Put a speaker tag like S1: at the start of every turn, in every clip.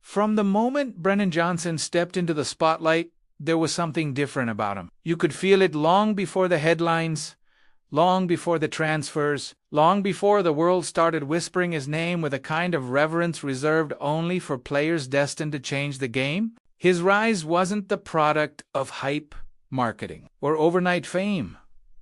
S1: From the moment Brennan Johnson stepped into the spotlight, there was something different about him. You could feel it long before the headlines, long before the transfers, long before the world started whispering his name with a kind of reverence reserved only for players destined to change the game. His rise wasn't the product of hype, marketing, or overnight fame.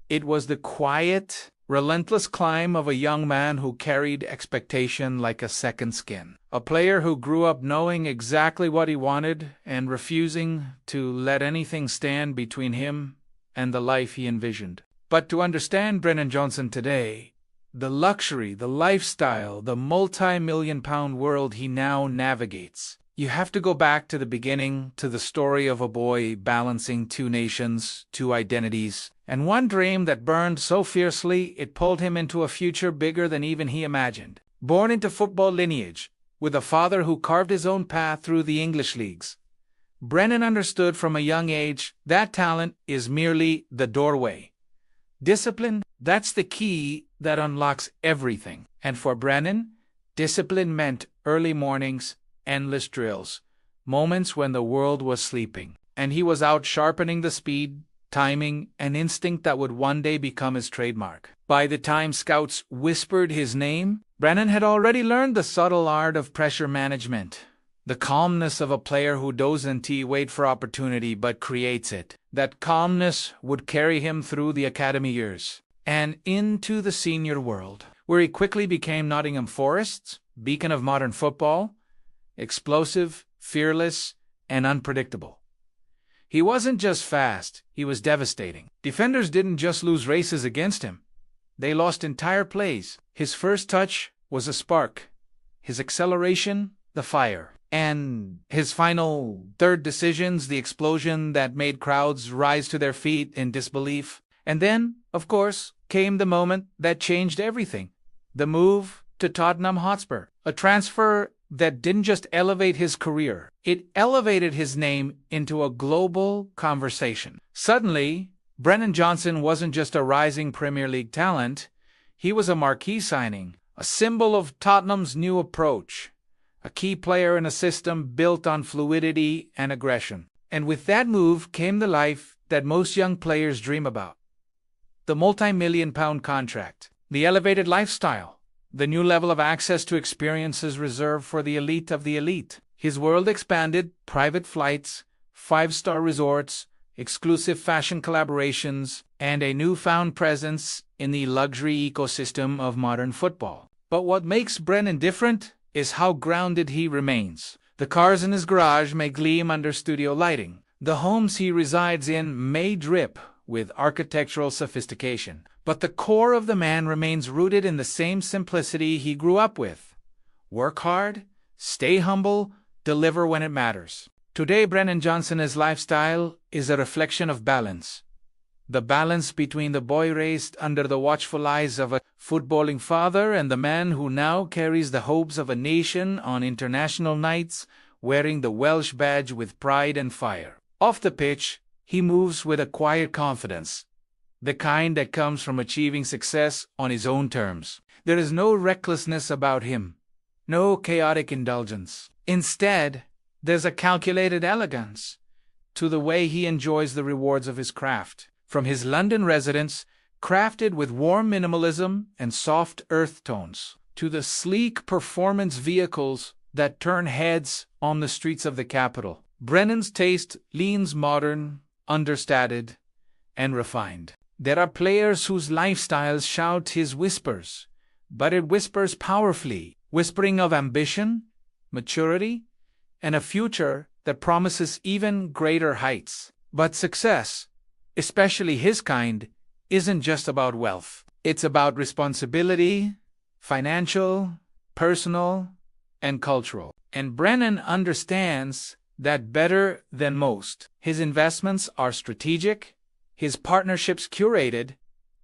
S1: It was the quiet, relentless climb of a young man who carried expectation like a second skin. A player who grew up knowing exactly what he wanted and refusing to let anything stand between him and the life he envisioned. But to understand Brennan Johnson today, the luxury, the lifestyle, the multi-million-pound world he now navigates, you have to go back to the beginning, to the story of a boy balancing two nations, two identities, and one dream that burned so fiercely it pulled him into a future bigger than even he imagined. Born into football lineage, with a father who carved his own path through the English leagues, Brennan understood from a young age that talent is merely the doorway. Discipline, that's the key that unlocks everything. And for Brennan, discipline meant early mornings, endless drills, moments when the world was sleeping, and he was out sharpening the speed, timing, and instinct that would one day become his trademark. By the time scouts whispered his name, Brennan had already learned the subtle art of pressure management, the calmness of a player who doesn't wait for opportunity but creates it. That calmness would carry him through the academy years and into the senior world, where he quickly became Nottingham Forest's beacon of modern football, explosive, fearless, and unpredictable. He wasn't just fast, he was devastating. Defenders didn't just lose races against him. They lost entire plays. His first touch was a spark, his acceleration, the fire, and his final third decisions, the explosion that made crowds rise to their feet in disbelief. And then, of course, came the moment that changed everything. The move to Tottenham Hotspur, a transfer that didn't just elevate his career, it elevated his name into a global conversation. Suddenly, Brennan Johnson wasn't just a rising Premier League talent, he was a marquee signing, a symbol of Tottenham's new approach, a key player in a system built on fluidity and aggression. And with that move came the life that most young players dream about. The multi-million-pound contract, the elevated lifestyle, the new level of access to experiences reserved for the elite of the elite. His world expanded, private flights, five-star resorts, exclusive fashion collaborations, and a newfound presence in the luxury ecosystem of modern football. But what makes Brennan different is how grounded he remains. The cars in his garage may gleam under studio lighting. The homes he resides in may drip with architectural sophistication. But the core of the man remains rooted in the same simplicity he grew up with. Work hard, stay humble, deliver when it matters. Today, Brennan Johnson's lifestyle is a reflection of balance. The balance between the boy raised under the watchful eyes of a footballing father and the man who now carries the hopes of a nation on international nights, wearing the Welsh badge with pride and fire. Off the pitch, he moves with a quiet confidence, the kind that comes from achieving success on his own terms. There is no recklessness about him, no chaotic indulgence. Instead, there's a calculated elegance to the way he enjoys the rewards of his craft. From his London residence, crafted with warm minimalism and soft earth tones, to the sleek performance vehicles that turn heads on the streets of the capital, Brennan's taste leans modern, understated, and refined. There are players whose lifestyles shout his whispers, but it whispers powerfully, whispering of ambition, maturity, and a future that promises even greater heights. But success, especially his kind, isn't just about wealth. It's about responsibility, financial, personal, and cultural. And Brennan understands that better than most. His investments are strategic, his partnerships curated,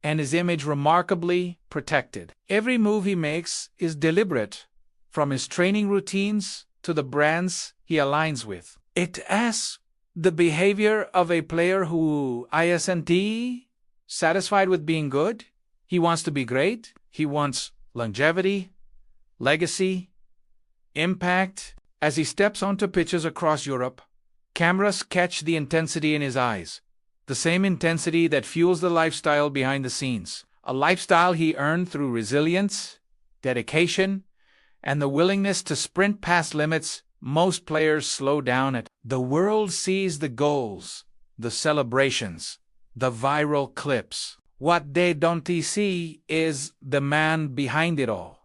S1: and his image remarkably protected. Every move he makes is deliberate, from his training routines to the brands he aligns with. It asks the behavior of a player who isn't satisfied with being good. He wants to be great. He wants longevity, legacy, impact, As he steps onto pitches across Europe, cameras catch the intensity in his eyes, the same intensity that fuels the lifestyle behind the scenes, a lifestyle he earned through resilience, dedication, and the willingness to sprint past limits most players slow down at. The world sees the goals, the celebrations, the viral clips. What they don't see is the man behind it all.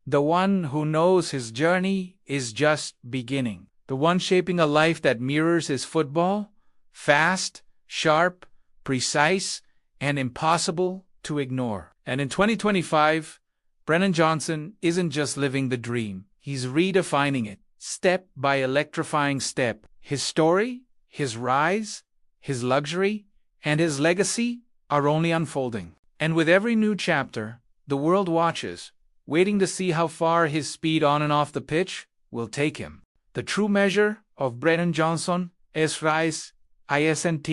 S1: The one who knows his journey is just beginning. The one shaping a life that mirrors his football, fast, sharp, precise, and impossible to ignore. And in 2025, Brennan Johnson isn't just living the dream, he's redefining it, step by electrifying step. His story, his rise, his luxury, and his legacy are only unfolding. And with every new chapter, the world watches, waiting to see how far his speed on and off the pitch will take him. The true measure of Brennan Johnson is rise, isn't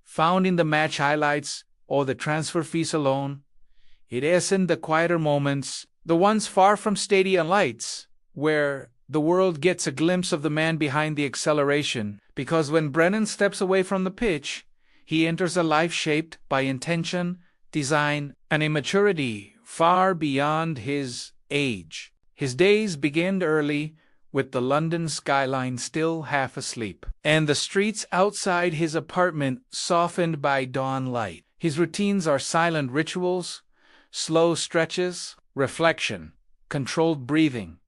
S1: found in the match highlights or the transfer fees alone. It isn't the quieter moments, the ones far from stadium lights, where the world gets a glimpse of the man behind the acceleration, because when Brennan steps away from the pitch, he enters a life shaped by intention, design, and immaturity far beyond his age. His days begin early, with the London skyline still half asleep, and the streets outside his apartment softened by dawn light. His routines are silent rituals, slow stretches, reflection, controlled breathing,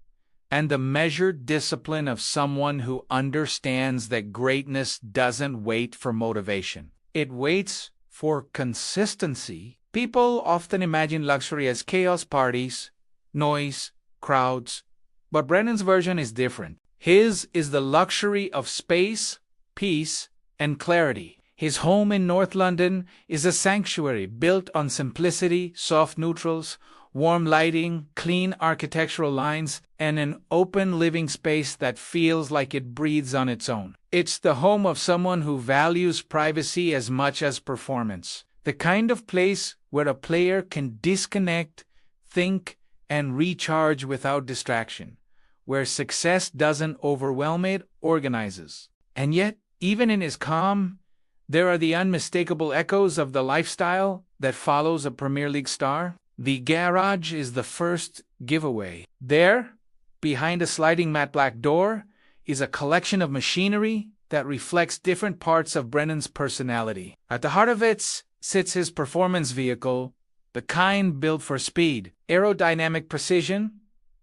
S1: and the measured discipline of someone who understands that greatness doesn't wait for motivation. It waits for consistency. People often imagine luxury as chaos, parties, noise, crowds, but Brennan's version is different. His is the luxury of space, peace, and clarity. His home in North London is a sanctuary built on simplicity, soft neutrals, warm lighting, clean architectural lines, and an open living space that feels like it breathes on its own. It's the home of someone who values privacy as much as performance. The kind of place where a player can disconnect, think, and recharge without distraction, where success doesn't overwhelm, it organizes. And yet, even in his calm, there are the unmistakable echoes of the lifestyle that follows a Premier League star. The garage is the first giveaway. There, behind a sliding matte black door, is a collection of machinery that reflects different parts of Brennan's personality. At the heart of it sits his performance vehicle, the kind built for speed, aerodynamic precision,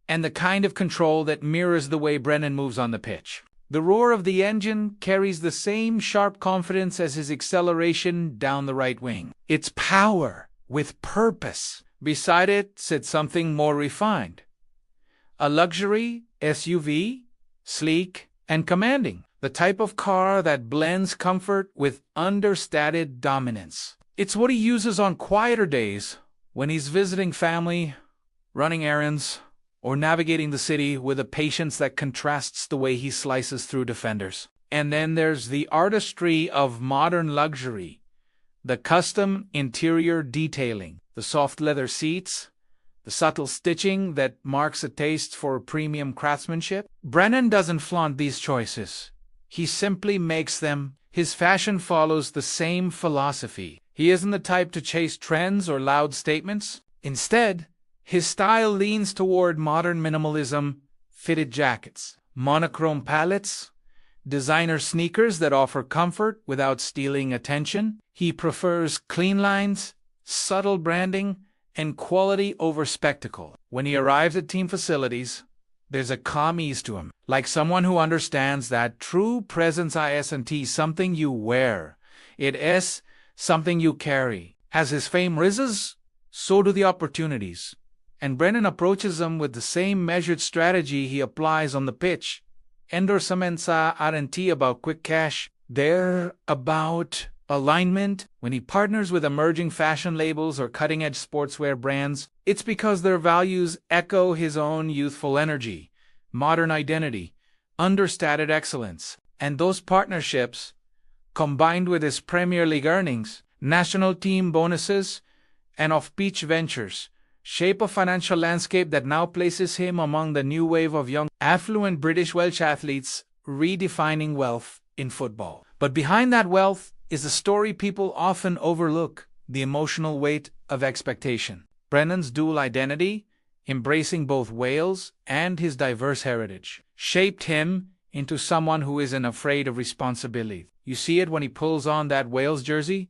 S1: and the kind of control that mirrors the way Brennan moves on the pitch. The roar of the engine carries the same sharp confidence as his acceleration down the right wing. It's power with purpose. Beside it sits something more refined. A luxury SUV, sleek and commanding. The type of car that blends comfort with understated dominance. It's what he uses on quieter days, when he's visiting family, running errands, or navigating the city with a patience that contrasts the way he slices through defenders. And then there's the artistry of modern luxury, the custom interior detailing, the soft leather seats, the subtle stitching that marks a taste for premium craftsmanship. Brennan doesn't flaunt these choices. He simply makes them. His fashion follows the same philosophy. He isn't the type to chase trends or loud statements. Instead, his style leans toward modern minimalism, fitted jackets, monochrome palettes, designer sneakers that offer comfort without stealing attention. He prefers clean lines, subtle branding, and quality over spectacle. When he arrives at team facilities, there's a calm ease to him, like someone who understands that true presence isn't something you wear. It is something you carry. As his fame rises, so do the opportunities. And Brennan approaches them with the same measured strategy he applies on the pitch. Endorsements aren't about quick cash. They're about alignment. When he partners with emerging fashion labels or cutting-edge sportswear brands, it's because their values echo his own youthful energy, modern identity, understated excellence. And those partnerships, combined with his Premier League earnings, national team bonuses, and off-pitch ventures, shape a financial landscape that now places him among the new wave of young, affluent British Welsh athletes redefining wealth in football. But behind that wealth is a story people often overlook: the emotional weight of expectation. Brennan's dual identity, embracing both Wales and his diverse heritage, shaped him into someone who isn't afraid of responsibility. You see it when he pulls on that Wales jersey,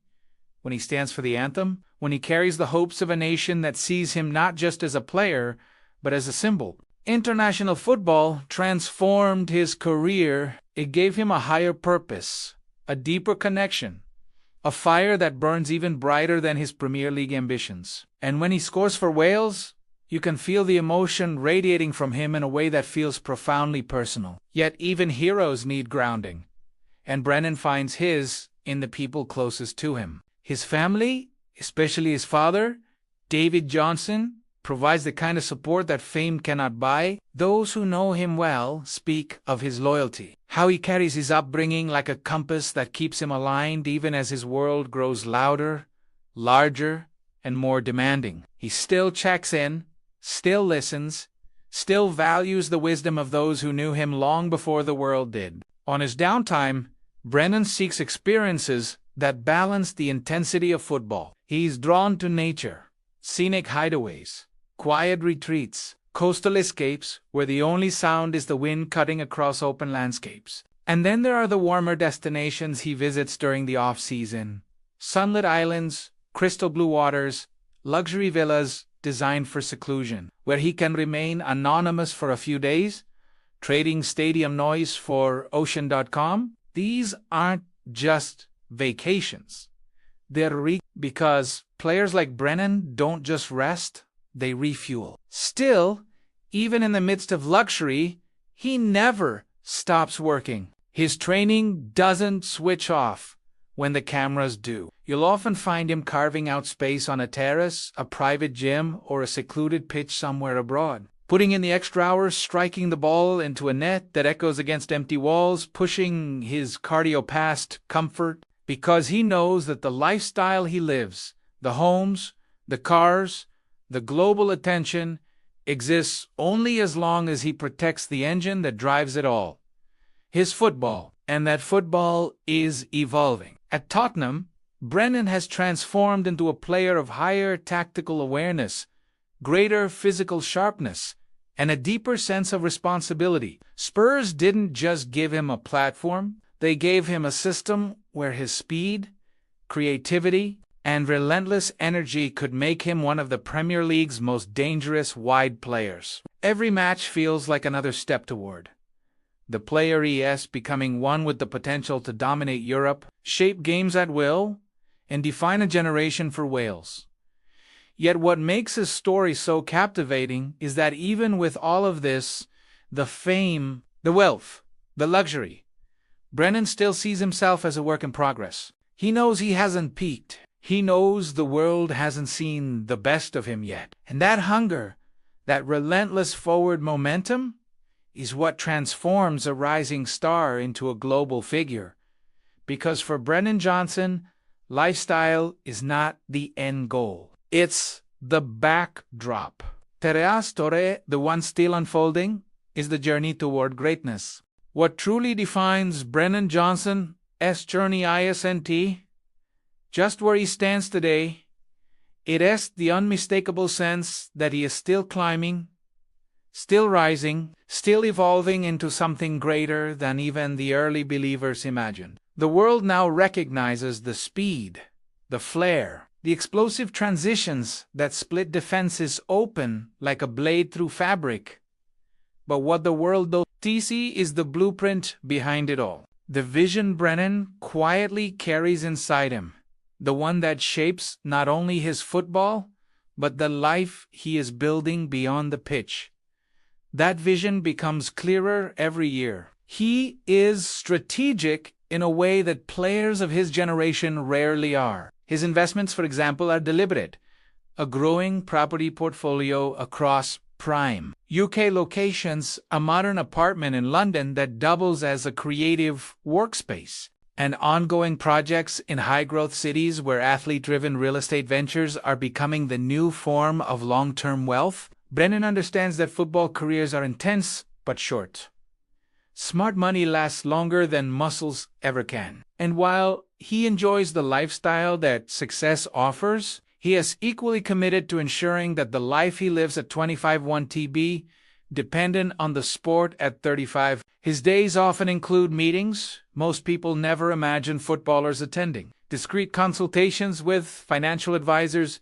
S1: when he stands for the anthem, when he carries the hopes of a nation that sees him not just as a player, but as a symbol. International football transformed his career. It gave him a higher purpose, a deeper connection, a fire that burns even brighter than his Premier League ambitions. And when he scores for Wales, you can feel the emotion radiating from him in a way that feels profoundly personal. Yet even heroes need grounding, and Brennan finds his in the people closest to him. His family, especially his father, David Johnson, provides the kind of support that fame cannot buy. Those who know him well speak of his loyalty, how he carries his upbringing like a compass that keeps him aligned even as his world grows louder, larger, and more demanding. He still checks in, still listens, still values the wisdom of those who knew him long before the world did. On his downtime, Brennan seeks experiences that balance the intensity of football. He's drawn to nature, scenic hideaways, quiet retreats, coastal escapes where the only sound is the wind cutting across open landscapes. And then there are the warmer destinations he visits during the off-season: sunlit islands, crystal blue waters, luxury villas designed for seclusion, where he can remain anonymous for a few days, trading stadium noise for ocean.com. These aren't just vacations. They're because players like Brennan don't just rest, they refuel. Still, even in the midst of luxury, he never stops working. His training doesn't switch off when the cameras do. You'll often find him carving out space on a terrace, a private gym, or a secluded pitch somewhere abroad, putting in the extra hours, striking the ball into a net that echoes against empty walls, pushing his cardio past comfort, because he knows that the lifestyle he lives, the homes, the cars, the global attention, exists only as long as he protects the engine that drives it all: his football. And that football is evolving. At Tottenham, Brennan has transformed into a player of higher tactical awareness, greater physical sharpness, and a deeper sense of responsibility. Spurs didn't just give him a platform, they gave him a system where his speed, creativity, and relentless energy could make him one of the Premier League's most dangerous wide players. Every match feels like another step toward the player is becoming one with the potential to dominate Europe, shape games at will, and define a generation for Wales. Yet what makes his story so captivating is that even with all of this, the fame, the wealth, the luxury, Brennan still sees himself as a work in progress. He knows he hasn't peaked. He knows the world hasn't seen the best of him yet. And that hunger, that relentless forward momentum, is what transforms a rising star into a global figure. Because for Brennan Johnson, lifestyle is not the end goal. It's the backdrop. Terea Story, the one still unfolding, is the journey toward greatness. What truly defines Brennan Johnson's journey isn't just where he stands today. It is the unmistakable sense that he is still climbing, still rising, still evolving into something greater than even the early believers imagined. The world now recognizes the speed, the flair, the explosive transitions that split defenses open like a blade through fabric. But what the world doesn't see is the blueprint behind it all. The vision Brennan quietly carries inside him, the one that shapes not only his football, but the life he is building beyond the pitch. That vision becomes clearer every year. He is strategic in a way that players of his generation rarely are. His investments, for example, are deliberate. A growing property portfolio across prime UK locations, a modern apartment in London that doubles as a creative workspace, and ongoing projects in high-growth cities where athlete-driven real estate ventures are becoming the new form of long-term wealth, Brennan understands that football careers are intense but short. Smart money lasts longer than muscles ever can. And while he enjoys the lifestyle that success offers, he is equally committed to ensuring that the life he lives at 25 won't be dependent on the sport at 35. His days often include meetings most people never imagine footballers attending, discreet consultations with financial advisors,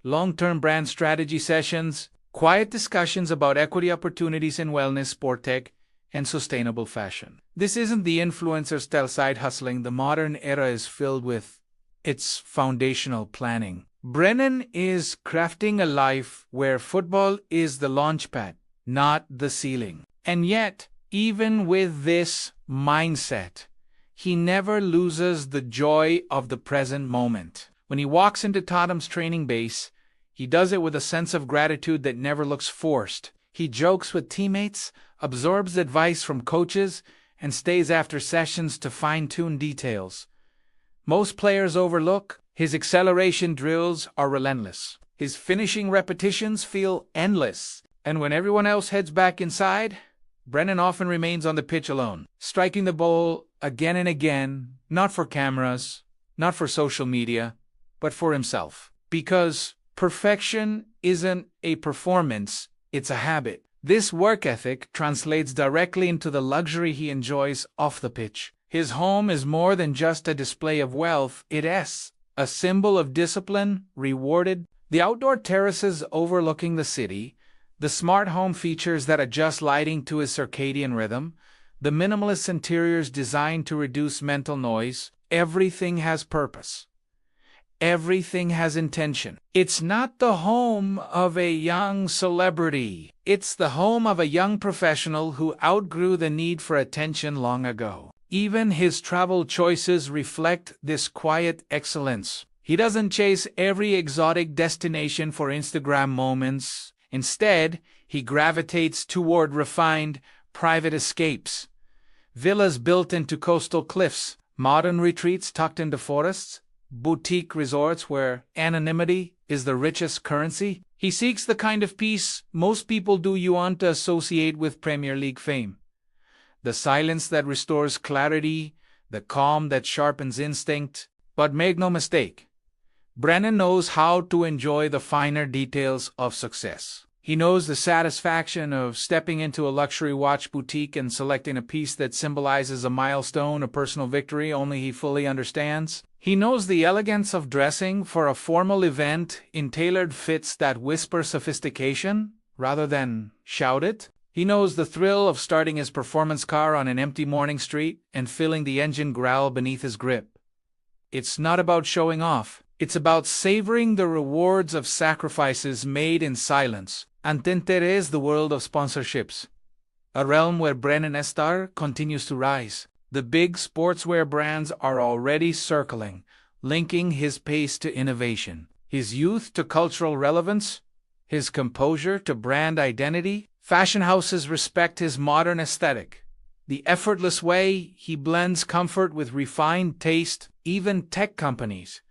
S1: long-term brand strategy sessions, quiet discussions about equity opportunities in wellness, sport tech, and sustainable fashion. This isn't the influencer-style side hustling the modern era is filled with. It's foundational planning. Brennan is crafting a life where football is the launchpad, not the ceiling. And yet, even with this mindset, he never loses the joy of the present moment. When he walks into Tottenham's training base, he does it with a sense of gratitude that never looks forced. He jokes with teammates, absorbs advice from coaches, and stays after sessions to fine-tune details most players overlook. His acceleration drills are relentless. His finishing repetitions feel endless. And when everyone else heads back inside, Brennan often remains on the pitch alone, striking the ball again and again, not for cameras, not for social media, but for himself. Because perfection isn't a performance, it's a habit. This work ethic translates directly into the luxury he enjoys off the pitch. His home is more than just a display of wealth, it is a symbol of discipline, rewarded. The outdoor terraces overlooking the city, the smart home features that adjust lighting to his circadian rhythm, the minimalist interiors designed to reduce mental noise, everything has purpose. Everything has intention. It's not the home of a young celebrity. It's the home of a young professional who outgrew the need for attention long ago. Even his travel choices reflect this quiet excellence. He doesn't chase every exotic destination for Instagram moments. Instead, he gravitates toward refined, private escapes. Villas built into coastal cliffs, modern retreats tucked into forests, boutique resorts where anonymity is the richest currency. He seeks the kind of peace most people do you want to associate with Premier League fame. The silence that restores clarity, the calm that sharpens instinct. But make no mistake, Brennan knows how to enjoy the finer details of success. He knows the satisfaction of stepping into a luxury watch boutique and selecting a piece that symbolizes a milestone, a personal victory only he fully understands. He knows the elegance of dressing for a formal event in tailored fits that whisper sophistication rather than shout it. He knows the thrill of starting his performance car on an empty morning street and feeling the engine growl beneath his grip. It's not about showing off. It's about savoring the rewards of sacrifices made in silence. Antenter is the world of sponsorships, a realm where Brennan Star continues to rise. The big sportswear brands are already circling, linking his pace to innovation, his youth to cultural relevance, his composure to brand identity. Fashion houses respect his modern aesthetic, the effortless way he blends comfort with refined taste. Even tech companies,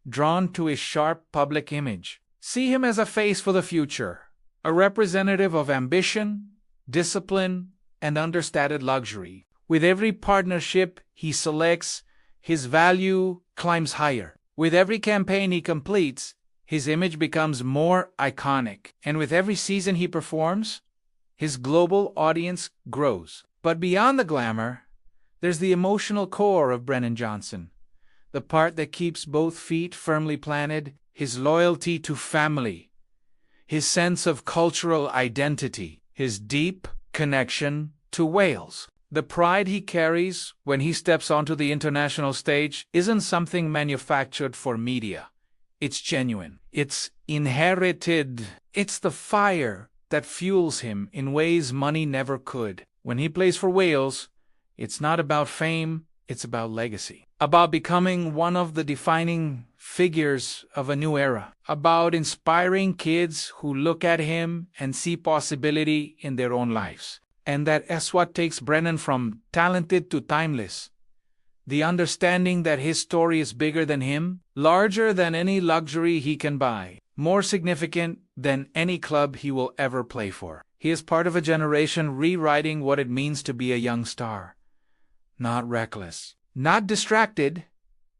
S1: drawn to his sharp public image, see him as a face for the future, a representative of ambition, discipline, and understated luxury. With every partnership he selects, his value climbs higher. With every campaign he completes, his image becomes more iconic. And with every season he performs, his global audience grows. But beyond the glamour, there's the emotional core of Brennan Johnson, the part that keeps both feet firmly planted, his loyalty to family, his sense of cultural identity, his deep connection to Wales. The pride he carries when he steps onto the international stage isn't something manufactured for media. It's genuine. It's inherited. It's the fire that fuels him in ways money never could. When he plays for Wales, it's not about fame, it's about legacy. About becoming one of the defining figures of a new era. About inspiring kids who look at him and see possibility in their own lives. And that is what takes Brennan from talented to timeless. the understanding that his story is bigger than him, larger than any luxury he can buy, more significant than any club he will ever play for. He is part of a generation rewriting what it means to be a young star. Not reckless, not distracted,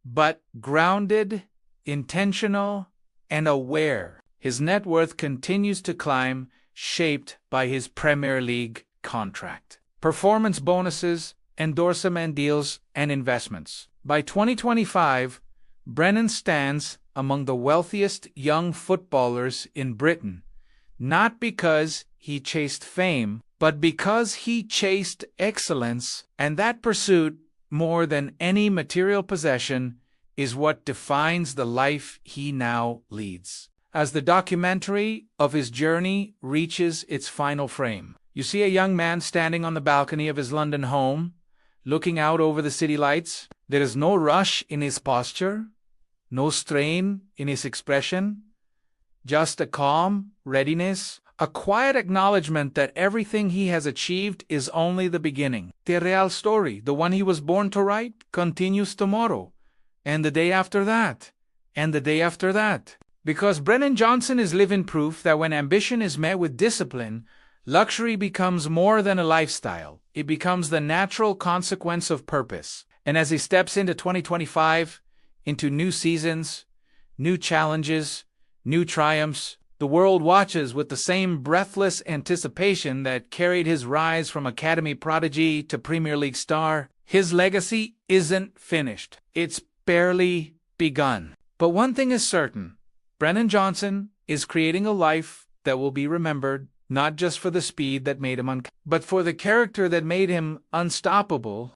S1: but grounded, intentional, and aware. His net worth continues to climb, shaped by his Premier League contract, performance bonuses, endorsement deals, and investments. By 2025, Brennan stands among the wealthiest young footballers in Britain, not because he chased fame, but because he chased excellence, and that pursuit, more than any material possession, is what defines the life he now leads. As the documentary of his journey reaches its final frame, you see a young man standing on the balcony of his London home, looking out over the city lights. There is no rush in his posture, no strain in his expression, just a calm readiness, a quiet acknowledgement that everything he has achieved is only the beginning. The real story, the one he was born to write, continues tomorrow, and the day after that, and the day after that. Because Brennan Johnson is living proof that when ambition is met with discipline, luxury becomes more than a lifestyle. It becomes the natural consequence of purpose. And as he steps into 2025, into new seasons, new challenges, new triumphs, the world watches with the same breathless anticipation that carried his rise from academy prodigy to Premier League star. His legacy isn't finished. It's barely begun. But one thing is certain. Brennan Johnson is creating a life that will be remembered, not just for the speed that made him but for the character that made him unstoppable,